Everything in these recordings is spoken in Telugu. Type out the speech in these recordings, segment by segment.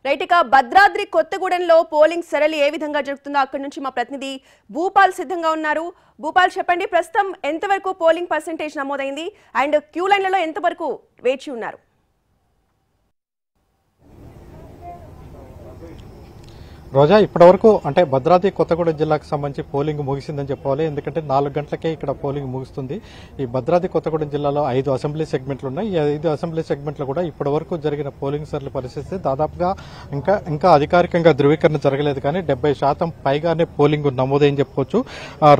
రైట్ ఇక భద్రాద్రి కొత్తగూడెంలో పోలింగ్ సరళి ఏ విధంగా జరుగుతుందో అక్కడి నుంచి మా ప్రతినిధి భూపాల్ సిద్ధంగా ఉన్నారు. భూపాల్ చెప్పండి, ప్రస్తుతం ఎంతవరకు పోలింగ్ పర్సెంటేజ్ నమోదైంది అండ్ క్యూ లైన్లలో ఎంతవరకు వేచి ఉన్నారు? రోజా, ఇప్పటివరకు అంటే భద్రాద్రి కొత్తగూడెం జిల్లాకు సంబంధించి పోలింగ్ ముగిసిందని చెప్పాలి. ఎందుకంటే 4 గంటలకే ఇక్కడ పోలింగ్ ముగుస్తుంది. ఈ భద్రాద్రి కొత్తగూడెం జిల్లాలో 5 అసెంబ్లీ సెగ్మెంట్లు ఉన్నాయి. ఈ 5 అసెంబ్లీ సెగ్మెంట్లు కూడా ఇప్పటివరకు జరిగిన పోలింగ్ సరళి పరిస్థితి దాదాపుగా ఇంకా అధికారికంగా ధృవీకరణ జరగలేదు, కానీ 70% పైగానే పోలింగ్ నమోదైందని చెప్పుకోవచ్చు.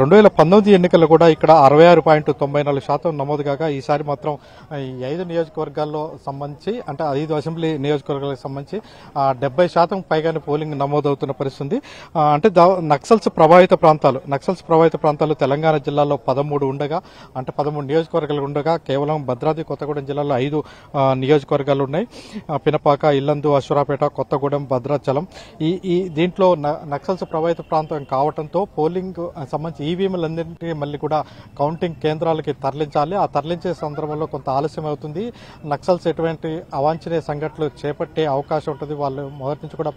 2019 ఎన్నికల్లో కూడా ఇక్కడ 66.94% నమోదు కాగా ఈసారి మాత్రం ఈ 5 నియోజకవర్గాల్లో సంబంధించి అంటే 5 అసెంబ్లీ నియోజకవర్గాలకు సంబంధించి 70% పైగానే పోలింగ్ నమోదవుతుంది పరిస్థితి. అంటే నక్సల్స్ ప్రభావిత ప్రాంతాలు తెలంగాణ జిల్లాలో 13 ఉండగా అంటే 13 నియోజకవర్గాలు ఉండగా కేవలం భద్రాద్రి కొత్తగూడెం జిల్లాలో 5 నియోజకవర్గాలు ఉన్నాయి. పినపాక, ఇల్లందు, అశ్వరాపేట, కొత్తగూడెం, భద్రాచలం. ఈ దీంట్లో నక్సల్స్ ప్రభావిత ప్రాంతం కావడంతో పోలింగ్ సంబంధించి ఈవీఎంలన్నింటినీ మళ్ళీ కూడా కౌంటింగ్ కేంద్రాలకి తరలించాలి. ఆ తరలించే సందర్భంలో కొంత ఆలస్యం అవుతుంది. నక్సల్స్ ఎటువంటి అవాంఛనీయ సంఘటనలు చేపట్టే అవకాశం ఉంటుంది. వాళ్ళు మొదటి నుంచి కూడా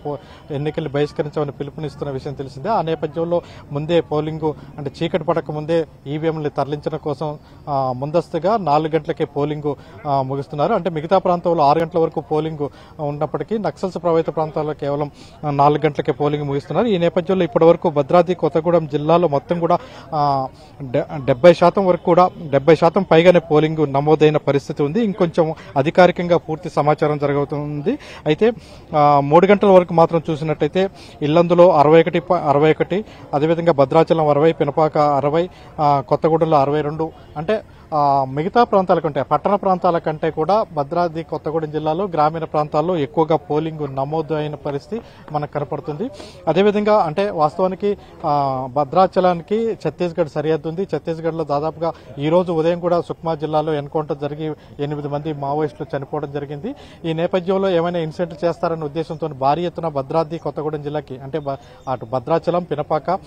ఎన్నికలు బహిష్కరించమని పిలుపునిస్తున్న విషయం తెలిసిందే. ఆ నేపథ్యంలో ముందే పోలింగ్ అంటే చీకటి పడక ముందే ఈవీఎంలు తరలించడం కోసం ముందస్తుగా 4 గంటలకే పోలింగ్ ముగిస్తున్నారు. అంటే మిగతా ప్రాంతంలో 6 గంటల వరకు పోలింగ్ ఉన్నప్పటికీ నక్సల్స్ ప్రభావిత ప్రాంతాల్లో కేవలం 4 గంటలకే పోలింగ్ ముగిస్తున్నారు. ఈ నేపథ్యంలో ఇప్పటి వరకు భద్రాద్రి కొత్తగూడెం జిల్లాలో మొత్తం కూడా 70% వరకు కూడా 70% పైగానే పోలింగ్ నమోదైన పరిస్థితి ఉంది. ఇంకొంచెం అధికారికంగా పూర్తి సమాచారం జరగబోతుంది. అయితే 3 గంటల వరకు మాత్రం చూసినట్టయితే ఇల్లందులో 61, అదేవిధంగా భద్రాచలం 60, పినపాక 60, కొత్తగూడెంలో 62. అంటే మిగతా ప్రాంతాల కంటే పట్టణ ప్రాంతాల కంటే కూడా భద్రాద్రి కొత్తగూడెం జిల్లాలో గ్రామీణ ప్రాంతాల్లో ఎక్కువగా పోలింగ్ నమోదు అయిన పరిస్థితి మనకు కనపడుతుంది. అదేవిధంగా అంటే వాస్తవానికి భద్రాచలానికి ఛత్తీస్గఢ్ సరిహద్దు ఉంది. ఛత్తీస్గఢ్లో దాదాపుగా ఈ రోజు ఉదయం కూడా సుక్మా జిల్లాలో ఎన్కౌంటర్ జరిగి 8 మంది మావోయిస్టులు చనిపోవడం జరిగింది. ఈ నేపథ్యంలో ఏమైనా ఇన్సిడెంట్ చేస్తారన్న ఉద్దేశంతో భారీ ఎత్తున భద్రాద్రి కొత్తగూడెం జిల్లాకి అంటే అటు భద్రాచలం, పినపాక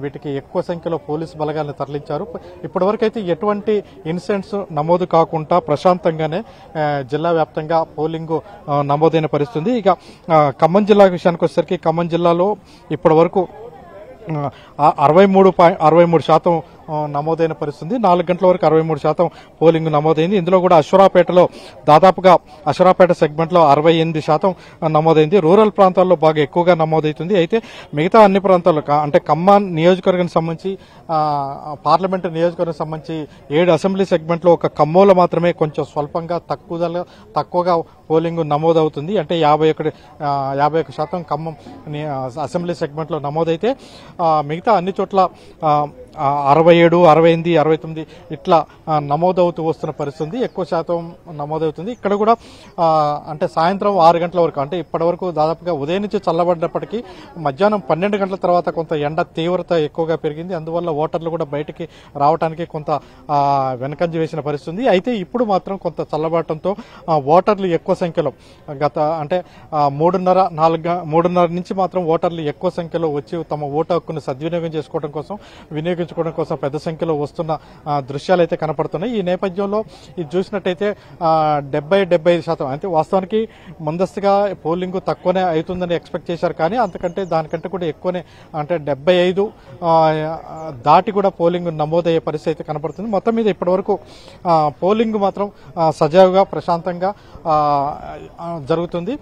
వీటికి ఎక్కువ సంఖ్యలో పోలీసు బలగాలను తరలించారు. ఇప్పటివరకు అయితే ఎటువంటి ఇన్సిడెంట్స్ నమోదు కాకుండా ప్రశాంతంగానే జిల్లా వ్యాప్తంగా పోలింగ్ నమోదైన పరిస్థితి. ఇక ఖమ్మం జిల్లా విషయానికి వచ్చేసరికి ఖమ్మం జిల్లాలో ఇప్పటి వరకు 63% నమోదైన పరిస్థితి. 4 గంటల వరకు 63% పోలింగ్ నమోదైంది. ఇందులో కూడా అశ్వరాపేటలో దాదాపుగా అశ్వరాపేట సెగ్మెంట్ లో 68% నమోదైంది. రూరల్ ప్రాంతాల్లో బాగా ఎక్కువగా నమోదవుతుంది. అయితే మిగతా అన్ని ప్రాంతాల్లో అంటే ఖమ్మం నియోజకవర్గానికి సంబంధించి పార్లమెంటు నియోజకవర్గం సంబంధించి 7 అసెంబ్లీ సెగ్మెంట్ లో ఒక ఖమ్మంలో మాత్రమే కొంచెం స్వల్పంగా తక్కువగా పోలింగ్ నమోదవుతుంది. అంటే 51% ఖమ్మం అసెంబ్లీ సెగ్మెంట్ లో నమోదైతే మిగతా అన్ని చోట్ల 67, 68, 69 ఇట్లా నమోదవుతూ వస్తున్న పరిస్థితి. ఎక్కువ శాతం నమోదవుతుంది. ఇక్కడ కూడా అంటే సాయంత్రం 6 గంటల వరకు అంటే ఇప్పటి వరకు దాదాపుగా ఉదయం నుంచి చల్లబడ్డప్పటికీ మధ్యాహ్నం 12 గంటల తర్వాత కొంత ఎండ తీవ్రత ఎక్కువగా పెరిగింది. అందువల్ల ఓటర్లు కూడా బయటికి రావడానికి కొంత వెనకంజ వేసిన పరిస్థితి. అయితే ఇప్పుడు మాత్రం కొంత చల్లబడటంతో ఓటర్లు ఎక్కువ సంఖ్యలో గత అంటే 3:30 నుంచి మాత్రం ఓటర్లు ఎక్కువ సంఖ్యలో వచ్చి తమ ఓటు హక్కును వినియోగించుకోవడం కోసం పెద్ద సంఖ్యలో వస్తున్న దృశ్యాలు అయితే కనపడుతున్నాయి. ఈ నేపథ్యంలో ఇది చూసినట్టయితే 70-75% అంటే వాస్తవానికి ముందస్తుగా పోలింగ్ తక్కువనే అవుతుందని ఎక్స్పెక్ట్ చేశారు, కానీ దానికంటే కూడా ఎక్కువనే అంటే 75 దాటి కూడా పోలింగ్ నమోదయ్యే పరిస్థితి అయితే కనపడుతుంది. మొత్తం మీద ఇప్పటివరకు పోలింగ్ మాత్రం సజావుగా ప్రశాంతంగా జరుగుతుంది.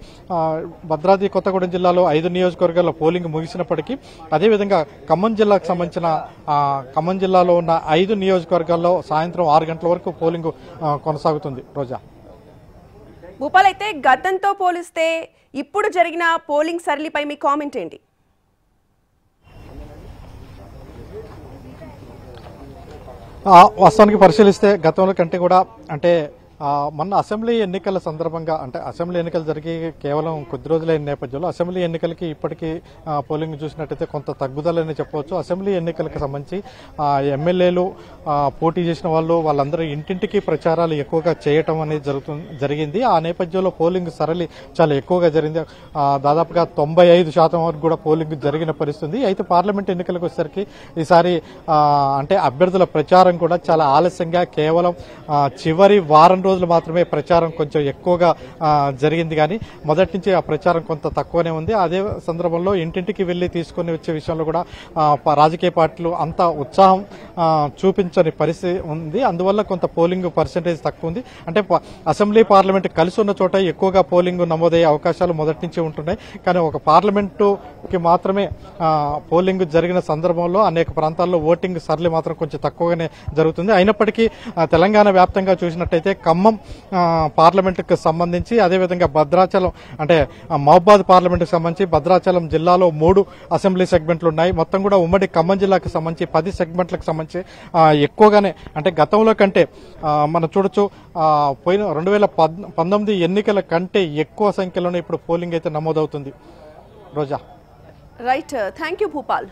భద్రాద్రి కొత్తగూడెం జిల్లాలో 5 నియోజకవర్గాల్లో పోలింగ్ ముగిసినప్పటికీ అదేవిధంగా ఖమ్మం జిల్లాకు సంబంధించిన ఖమ్మం జిల్లాలో ఉన్న 5 నియోజకవర్గాల్లో సాయంత్రం 6 గంటల వరకు పోలింగ్ కొనసాగుతుంది. రోజా, భూపాల్, అయితే గతంతో పోలిస్తే ఇప్పుడు జరిగిన పోలింగ్ సరళిపై మీ కామెంట్ ఏంటి? వాస్తవానికి పరిశీలిస్తే గతంలో కంటే కూడా అంటే మొన్న అసెంబ్లీ ఎన్నికల సందర్భంగా అంటే అసెంబ్లీ ఎన్నికలు జరిగి కేవలం కొద్ది రోజులైన నేపథ్యంలో అసెంబ్లీ ఎన్నికలకి ఇప్పటికీ పోలింగ్ చూసినట్టయితే కొంత తగ్గుదలని చెప్పవచ్చు. అసెంబ్లీ ఎన్నికలకు సంబంధించి ఎమ్మెల్యేలు పోటీ చేసిన వాళ్ళందరూ ఇంటింటికి ప్రచారాలు ఎక్కువగా చేయటం అనేది జరిగింది. ఆ నేపథ్యంలో పోలింగ్ సరళి చాలా ఎక్కువగా జరిగింది. దాదాపుగా 95% వరకు కూడా పోలింగ్ జరిగిన పరిస్థితి. అయితే పార్లమెంట్ ఎన్నికలకు వచ్చేసరికి ఈసారి అంటే అభ్యర్థుల ప్రచారం కూడా చాలా ఆలస్యంగా కేవలం చివరి వారం రోజులు మాత్రమే ప్రచారం కొంచెం ఎక్కువగా జరిగింది, కానీ మొదటి నుంచి ఆ ప్రచారం కొంత తక్కువనే ఉంది. అదే సందర్భంలో ఇంటింటికి వెళ్లి తీసుకొని వచ్చే విషయంలో కూడా రాజకీయ పార్టీలు అంత ఉత్సాహం చూపించని పరిస్థితి ఉంది. అందువల్ల కొంత పోలింగ్ పర్సెంటేజ్ తక్కువ ఉంది. అంటే అసెంబ్లీ పార్లమెంట్ కలిసి ఉన్న చోట ఎక్కువగా పోలింగ్ నమోదయ్యే అవకాశాలు మొదటి నుంచి ఉంటున్నాయి. కానీ ఒక పార్లమెంటుకి మాత్రమే పోలింగ్ జరిగిన సందర్భంలో అనేక ప్రాంతాల్లో ఓటింగ్ సరళి మాత్రం కొంచెం తక్కువగానే జరుగుతుంది. అయినప్పటికీ తెలంగాణ వ్యాప్తంగా చూసినట్టయితే ఖమ్మం పార్లమెంటుకు సంబంధించి, అదేవిధంగా భద్రాచలం అంటే మహబాద్ పార్లమెంటుకు సంబంధించి భద్రాచలం జిల్లాలో 3 అసెంబ్లీ సెగ్మెంట్లు ఉన్నాయి. మొత్తం కూడా ఉమ్మడి ఖమ్మం జిల్లాకు సంబంధించి 10 సెగ్మెంట్లకు సంబంధించి ఎక్కువగానే, అంటే గతంలో కంటే మనం చూడొచ్చు పోయిన 2019 ఎన్నికల కంటే ఎక్కువ సంఖ్యలోనే ఇప్పుడు పోలింగ్ అయితే నమోదవుతుంది. Roja. Right, thank you Bhupal.